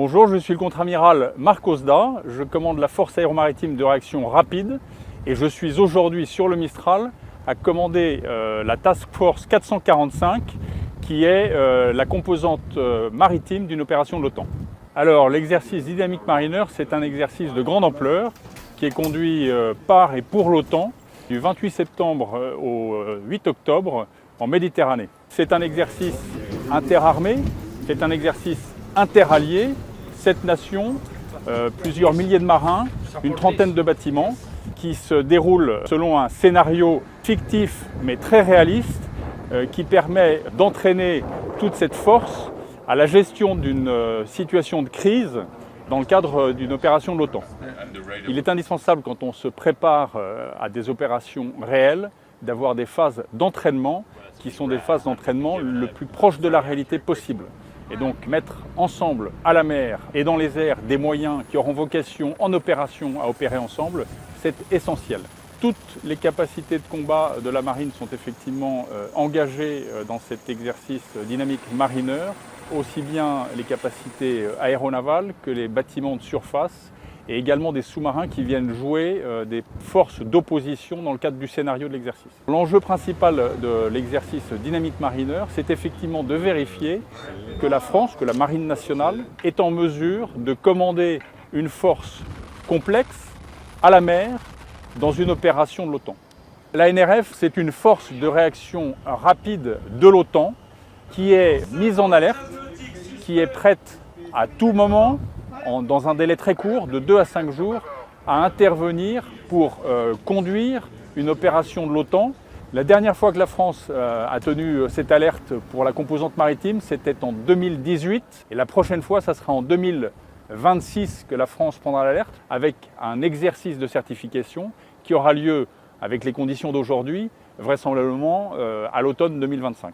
Bonjour, je suis le contre-amiral Marc Ozda, je commande la force aéromaritime de réaction rapide et je suis aujourd'hui sur le Mistral à commander la Task Force 445 qui est la composante maritime d'une opération de l'OTAN. Alors l'exercice Dynamic Mariner, c'est un exercice de grande ampleur qui est conduit par et pour l'OTAN du 28 septembre au 8 octobre en Méditerranée. C'est un exercice interarmé, c'est un exercice interalliés, 7 nations, plusieurs milliers de marins, une trentaine de bâtiments qui se déroulent selon un scénario fictif mais très réaliste qui permet d'entraîner toute cette force à la gestion d'une situation de crise dans le cadre d'une opération de l'OTAN. Il est indispensable quand on se prépare à des opérations réelles d'avoir des phases d'entraînement qui sont des phases d'entraînement le plus proche de la réalité possible. Et donc mettre ensemble à la mer et dans les airs des moyens qui auront vocation en opération à opérer ensemble, c'est essentiel. Toutes les capacités de combat de la marine sont effectivement engagées dans cet exercice Dynamic Mariner, aussi bien les capacités aéronavales que les bâtiments de surface et également des sous-marins qui viennent jouer des forces d'opposition dans le cadre du scénario de l'exercice. L'enjeu principal de l'exercice Dynamic Mariner, c'est effectivement de vérifier que la France, que la Marine nationale, est en mesure de commander une force complexe à la mer dans une opération de l'OTAN. L'ANRF, c'est une force de réaction rapide de l'OTAN qui est mise en alerte, qui est prête à tout moment, dans un délai très court, de 2 à 5 jours, à intervenir pour conduire une opération de l'OTAN. La dernière fois que la France a tenu cette alerte pour la composante maritime, c'était en 2018. Et la prochaine fois, ça sera en 2026 que la France prendra l'alerte, avec un exercice de certification qui aura lieu, avec les conditions d'aujourd'hui, vraisemblablement à l'automne 2025.